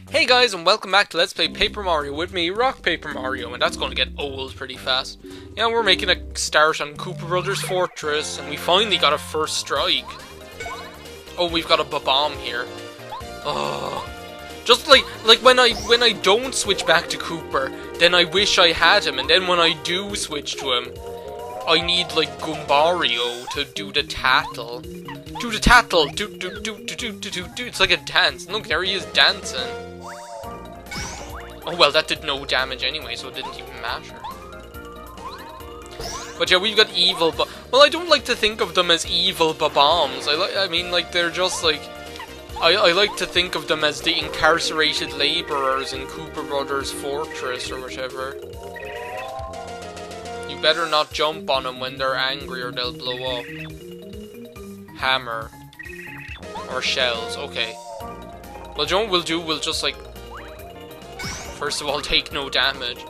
Hey guys, and welcome back to Let's Play Paper Mario with me, RockPaperMario, and that's going to get old pretty fast. Yeah, we're making a start on Koopa Brothers Fortress, and we finally got a first strike. Oh, we've got a bob-omb here. Oh, just like when I don't switch back to Kooper, then I wish I had him, and then when I do switch to him, I need like Goombario to do the tattle. Do the tattle, do. It's like a dance. Look, there he is dancing. Oh well, that did no damage anyway, so it didn't even matter. But yeah, we've got evil, but well, I don't like to think of them as evil bob-ombs. I mean, like they're just like I like to think of them as the incarcerated laborers in Koopa Brothers Fortress or whatever. You better not jump on them when they're angry or they'll blow up. Hammer or shells. Okay. Well, you know what we'll do? We'll just like. First of all, take no damage.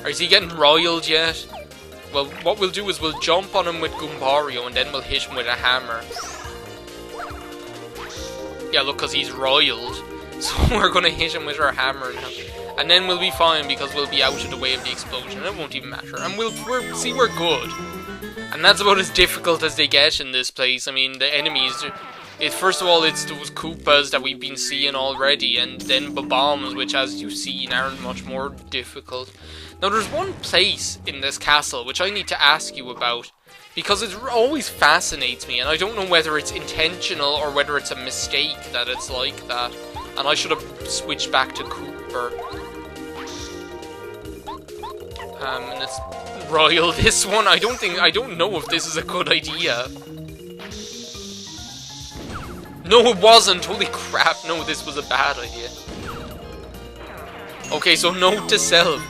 Or is he getting roiled yet? Well, what we'll do is we'll jump on him with Goombario and then we'll hit him with a hammer. Yeah, look, because he's roiled. So we're going to hit him with our hammer now. And then we'll be fine because we'll be out of the way of the explosion. And it won't even matter. And we're good. And that's about as difficult as they get in this place. I mean, the enemies... First of all, it's those Koopas that we've been seeing already, and then bob-ombs, which, as you've seen, aren't much more difficult. Now, there's one place in this castle which I need to ask you about, because it always fascinates me, and I don't know whether it's intentional or whether it's a mistake that it's like that, and I should have switched back to Kooper. And let's royal this one. I don't know if this is a good idea. No, it wasn't! Holy crap, no, this was a bad idea. Okay, so note to self.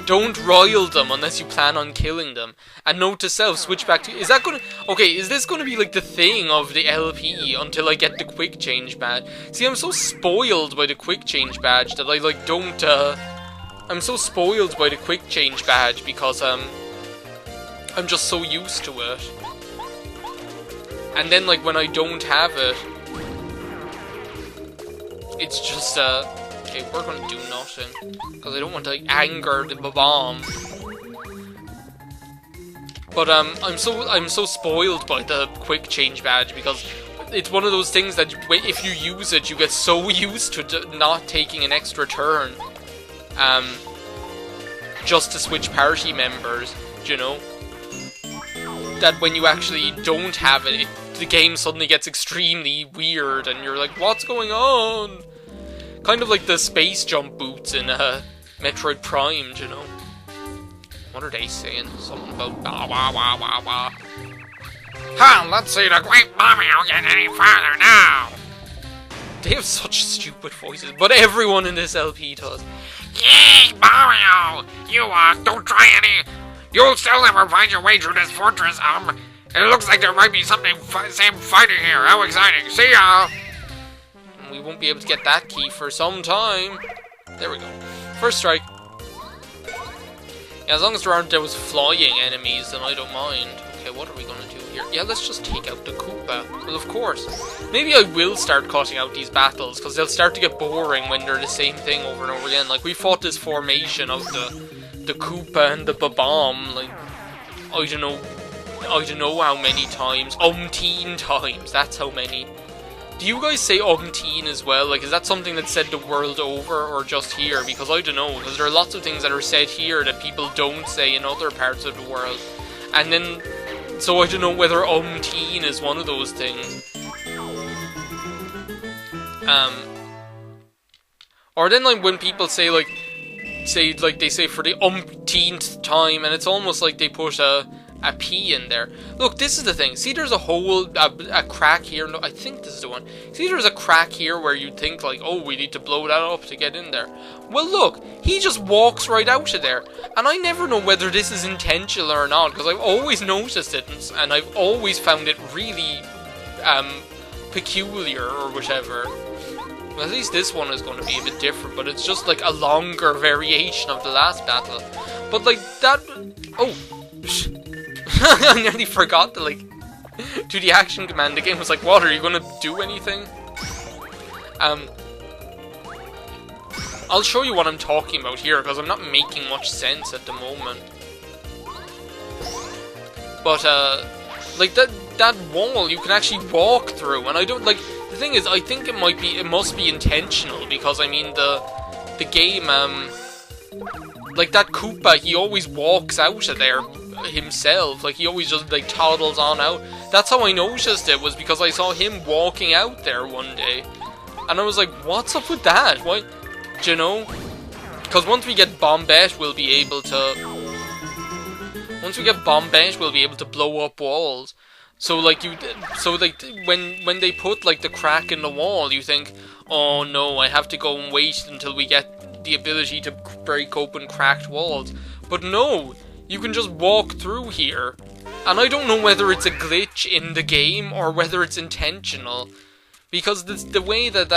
Don't roil them unless you plan on killing them. And note to self, switch back to... Is that gonna... Okay, is this gonna be like the thing of the LP until I get the quick change badge? See, I'm so spoiled by the quick change badge that I like don't... I'm so spoiled by the quick change badge because I'm just so used to it. And then like when I don't have it, it's just, okay, we're gonna do nothing, because I don't want to, like, anger the bob-omb. But, I'm so spoiled by the quick change badge, because it's one of those things that, if you use it, you get so used to not taking an extra turn, just to switch party members, you know, that when you actually don't have it, the game suddenly gets extremely weird, and you're like, what's going on? Kind of like the space jump boots in Metroid Prime, you know? What are they saying? Something about wah wah wah wah wah. Ha! Let's see the great Mario get any farther now! They have such stupid voices, but everyone in this LP does. Yay, Mario! You, don't try any... You'll still never find your way through this fortress, It looks like there might be something same fighting here. How exciting. See ya! We won't be able to get that key for some time. There we go. First strike. Yeah, as long as there aren't those flying enemies, then I don't mind. Okay, what are we going to do here? Yeah, let's just take out the Koopa. Well, of course. Maybe I will start cutting out these battles, because they'll start to get boring when they're the same thing over and over again. Like, we fought this formation of the Koopa and the bob-omb, like, I don't know how many times. Umpteen times. That's how many. Do you guys say umpteen as well? Like, is that something that's said the world over or just here? Because I don't know. Because there are lots of things that are said here that people don't say in other parts of the world. And then, so I don't know whether umpteen is one of those things. Or then like when people say they say for the umpteenth time, and it's almost like they put a P in there. Look, this is the thing. See, there's a hole, a crack here. No, I think this is the one. See, there's a crack here where you'd think, like, oh, we need to blow that up to get in there. Well, look, he just walks right out of there. And I never know whether this is intentional or not, because I've always noticed it, and I've always found it really, peculiar or whatever. Well, at least this one is going to be a bit different, but it's just, like, a longer variation of the last battle. But, like, that... Oh... I nearly forgot to, like, do the action command. The game was like, what, are you gonna do anything? I'll show you what I'm talking about here, because I'm not making much sense at the moment. But, like, that wall you can actually walk through, and I don't, like, the thing is, I think it must be intentional, because, I mean, the game, like, that Koopa, he always walks out of there himself, like, he always just, like, toddles on out. That's how I noticed it, was because I saw him walking out there one day, and I was like, what's up with that? Why, do you know? Because once we get Bombette, we'll be able to... Once we get Bombette, we'll be able to blow up walls. So, like, when they put, like, the crack in the wall, you think, oh no, I have to go and wait until we get the ability to break open cracked walls. But no, you can just walk through here. And I don't know whether it's a glitch in the game or whether it's intentional. Because the way that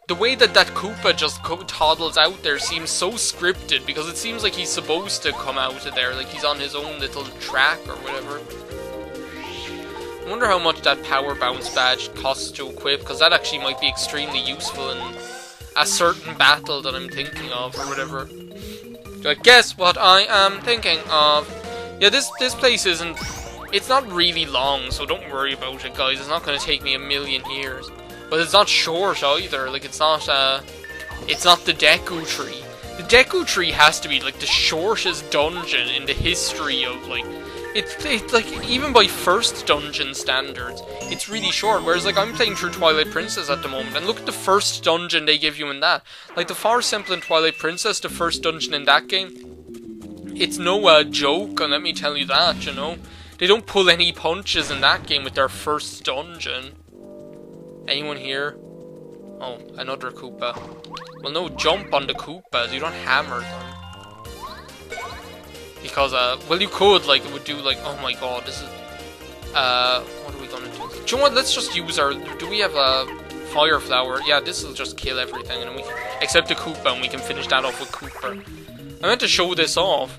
Koopa just toddles out there seems so scripted, because it seems like he's supposed to come out of there, like he's on his own little track or whatever. I wonder how much that power bounce badge costs to equip, because that actually might be extremely useful in a certain battle that I'm thinking of or whatever. Like, guess what I am thinking of? Yeah, this place isn't... It's not really long, so don't worry about it, guys. It's not going to take me a million years. But it's not short either. Like, it's not the Deku Tree. The Deku Tree has to be, like, the shortest dungeon in the history of, like... It's like, even by first dungeon standards, it's really short. Whereas, like, I'm playing through Twilight Princess at the moment, and look at the first dungeon they give you in that. Like, the Far Simple in Twilight Princess, the first dungeon in that game, it's no joke, and let me tell you that, you know? They don't pull any punches in that game with their first dungeon. Anyone here? Oh, another Koopa. Well, no, jump on the Koopas, you don't hammer them. Because, well, you could, like, it would do, like, oh my god, this is, what are we gonna do? Do you know what, let's just use our, do we have a fire flower? Yeah, this will just kill everything, and then we, except the Koopa, and we can finish that off with Koopa. I meant to show this off.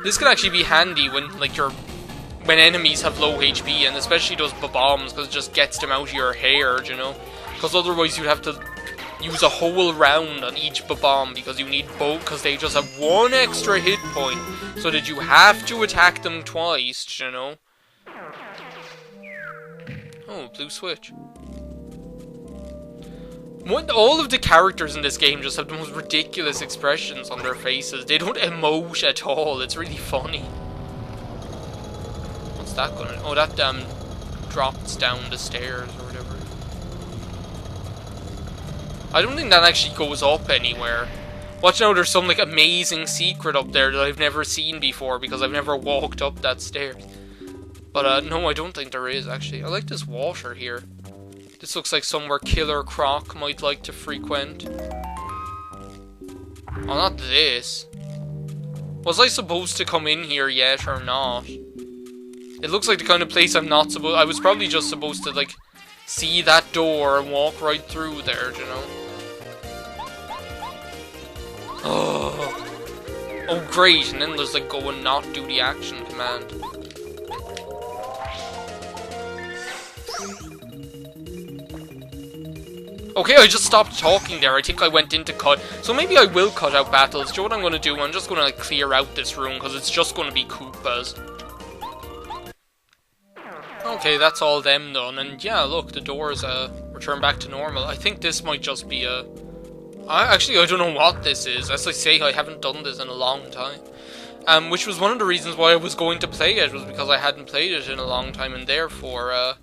This could actually be handy when, like, when enemies have low HP, and especially those bob-ombs, because it just gets them out of your hair, you know? Because otherwise you'd have to use a whole round on each bob-omb, because you need both, because they just have one extra hit point, so that you have to attack them twice, you know? Oh, blue switch. All of the characters in this game just have the most ridiculous expressions on their faces. They don't emote at all, it's really funny. What's that gonna... Oh, that drops down the stairs or whatever. I don't think that actually goes up anywhere. Watch out, there's some, like, amazing secret up there that I've never seen before, because I've never walked up that stairs. But, no, I don't think there is, actually. I like this water here. This looks like somewhere Killer Croc might like to frequent. Oh, not this. Was I supposed to come in here yet, or not? It looks like the kind of place I'm not supposed... I was probably just supposed to, like, see that door and walk right through there, you know? Oh, great, and then there's, like, go and not do the action command. Okay, I just stopped talking there. I think I went into cut. So maybe I will cut out battles. Do you know what I'm going to do? I'm just going to, like, clear out this room, because it's just going to be Koopas. Okay, that's all them done. And yeah, look, the doors return back to normal. I think this might just be a... Actually, I don't know what this is. As I say, I haven't done this in a long time. Which was one of the reasons why I was going to play it, was because I hadn't played it in a long time, and therefore,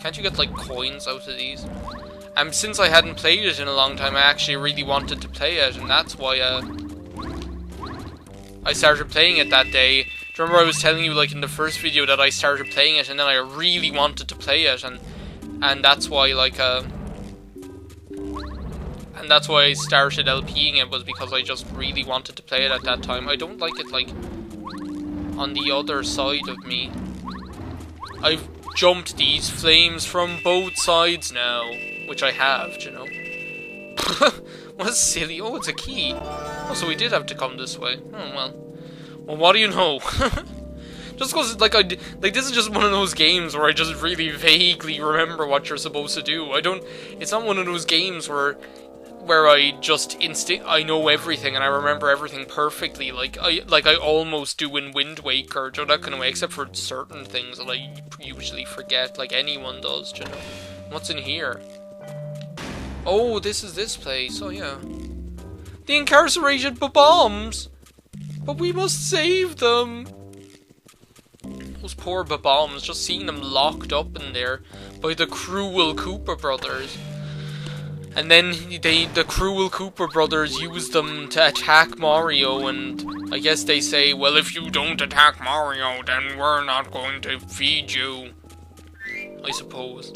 can't you get, like, coins out of these? Since I hadn't played it in a long time, I actually really wanted to play it, and that's why, I started playing it that day. Do you remember I was telling you, like, in the first video that I started playing it, and then I really wanted to play it, and that's why, like, and that's why I started LPing it, was because I just really wanted to play it at that time. I don't like it, like, on the other side of me. I've jumped these flames from both sides now, which I have, you know. What a silly... Oh, it's a key. Oh, so we did have to come this way. Oh, well. Well, what do you know? Do Just because, like, this is just one of those games where I just really vaguely remember what you're supposed to do. It's not one of those games where I just I know everything and I remember everything perfectly, like I almost do in Wind Waker, that kind of way, except for certain things that I usually forget, like anyone does, you know. What's in here? Oh, this is this place, oh yeah. The incarcerated bob-ombs! But we must save them! Those poor bob-ombs, just seeing them locked up in there by the cruel Koopa Brothers. And then the cruel Koopa Brothers use them to attack Mario, and I guess they say, well, if you don't attack Mario, then we're not going to feed you. I suppose.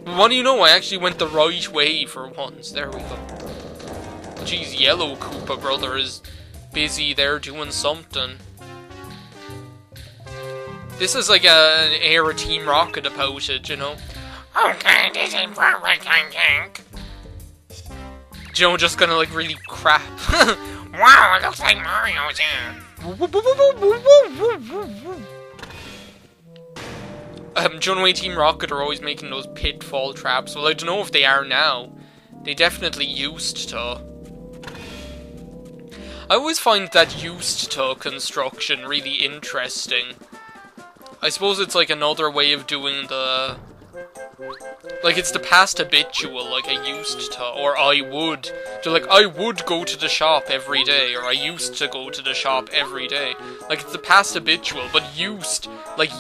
What do you know, I actually went the right way for once. There we go. Jeez, yellow Koopa Brother is busy there doing something. This is like an air of Team Rocket about it, you know. Okay, this is perfect, I think. You know, just gonna like really crap. Wow, it looks like Mario's here. Do you know why Team Rocket are always making those pitfall traps? Well, I don't know if they are now. They definitely used to. I always find that used to construction really interesting. I suppose it's like another way of doing the... Like, it's the past habitual, like I used to, or I would. So, like, I would go to the shop every day, or I used to go to the shop every day. Like, it's the past habitual, but used, like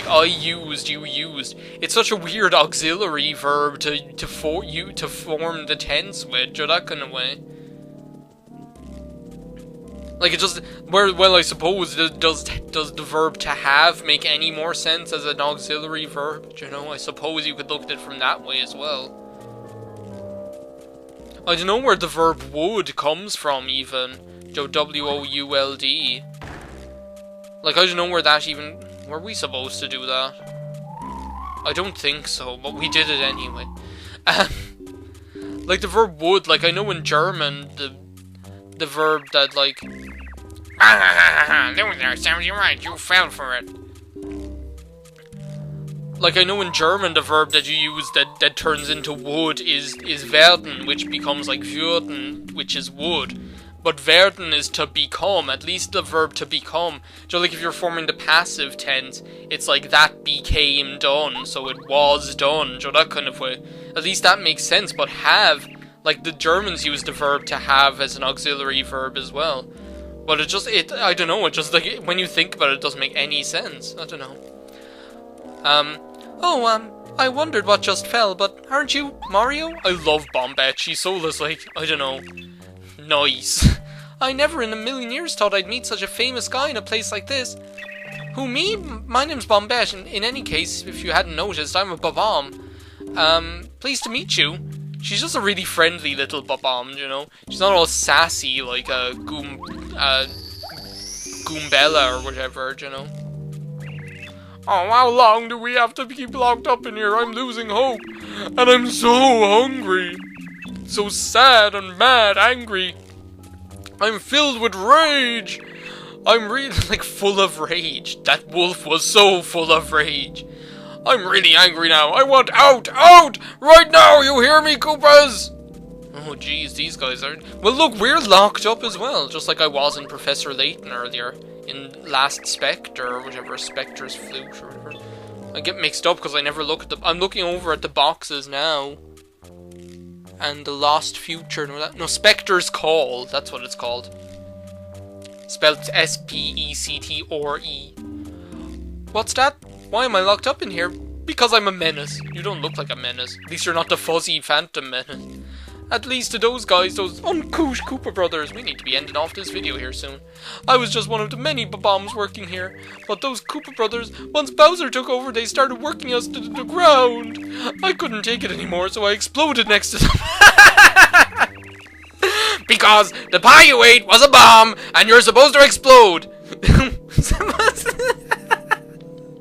I used, you used. It's such a weird auxiliary verb to form the tense with, or that kind of way. Like, it just, well, I suppose, does the verb to have make any more sense as an auxiliary verb? You know, I suppose you could look at it from that way as well. I don't know where the verb would comes from, even. W-O-U-L-D. Like, I don't know where that even... Were we supposed to do that? I don't think so, but we did it anyway. Like, the verb would, like, I know in German, the verb that, like... There, Sam, you're right, you fell for it. Like, I know in German the verb that you use that turns into would is werden, which becomes like würden, which is would. But werden is to become, at least the verb to become. So, like, if you're forming the passive tense, it's like that became done, so it was done, so that kind of way. At least that makes sense, but have... Like, the Germans use the verb to have as an auxiliary verb as well. But I don't know, it just, like, when you think about it, it doesn't make any sense. I don't know. I wondered what just fell, but aren't you Mario? I love Bombette, she's so, like, I don't know, nice. I never in a million years thought I'd meet such a famous guy in a place like this. Who, me? My name's Bombette, and in any case, if you hadn't noticed, I'm a bob-omb. Pleased to meet you. She's just a really friendly little bob-omb, you know? She's not all sassy like a Goombella or whatever, you know? Oh, how long do we have to keep locked up in here? I'm losing hope. And I'm so hungry. So sad and mad, angry. I'm filled with rage. I'm really, like, full of rage. That wolf was so full of rage. I'm really angry now. I want out! Out! Right now! You hear me, Koopas? Oh, jeez, these guys are... Well, look, we're locked up as well. Just like I was in Professor Layton earlier. In Last Spectre, or whatever. Spectre's Flute, or whatever. I get mixed up because I never look at the... I'm looking over at the boxes now. And the Lost Future... No, Spectre's Call. That's what it's called. Spelled S-P-E-C-T-R-E. What's that? Why am I locked up in here? Because I'm a menace. You don't look like a menace. At least you're not the fuzzy phantom menace. At least to those guys, those uncouth Koopa Brothers. We need to be ending off this video here soon. I was just one of the many bob-ombs working here. But those Koopa Brothers, once Bowser took over, they started working us to the ground. I couldn't take it anymore, so I exploded next to them. Because the pie you ate was a bomb, and you're supposed to explode.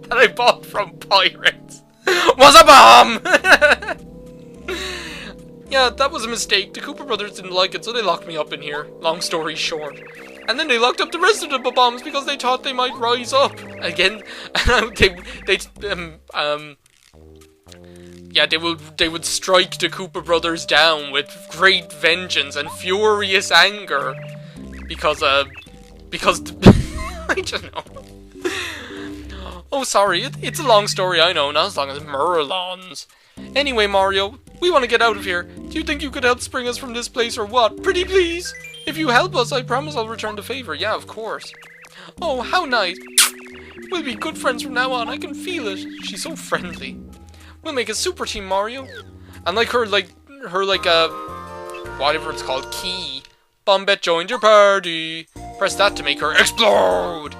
That I bought from pirates was a bomb! Yeah, that was a mistake. The Koopa Brothers didn't like it, so they locked me up in here. Long story short. And then they locked up the rest of the bob-ombs because they thought they might rise up again. Yeah, they would strike the Koopa Brothers down with great vengeance and furious anger because I don't know. Oh, sorry, it's a long story, I know, not as long as Merlon's. Anyway, Mario, we want to get out of here. Do you think you could help spring us from this place or what? Pretty please! If you help us, I promise I'll return the favor. Yeah, of course. Oh, how nice. We'll be good friends from now on, I can feel it. She's so friendly. We'll make a super team, Mario. And like her whatever it's called, key. Bombette joined your party. Press that to make her explode.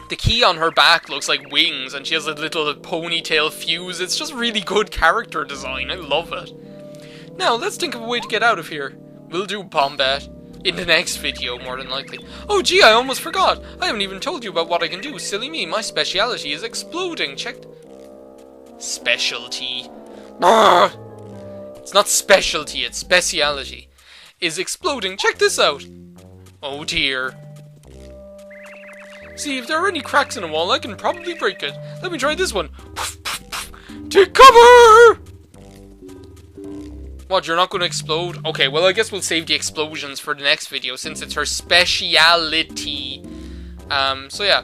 The key on her back looks like wings, and she has a little ponytail fuse. It's just really good character design. I love it. Now, let's think of a way to get out of here. We'll do Bombette in the next video, more than likely. Oh, gee, I almost forgot. I haven't even told you about what I can do. Silly me, my speciality is exploding. Check. Specialty. Arrgh! It's not specialty, it's speciality. Is exploding. Check this out. Oh, dear. See, if there are any cracks in the wall, I can probably break it. Let me try this one. Take cover! What, you're not going to explode? Okay, well, I guess we'll save the explosions for the next video, since it's her speciality. So yeah.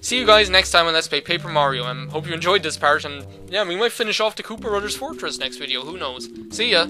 See you guys next time on Let's Play Paper Mario. Hope you enjoyed this part, and yeah, we might finish off the Koopa Brothers Fortress next video, who knows. See ya!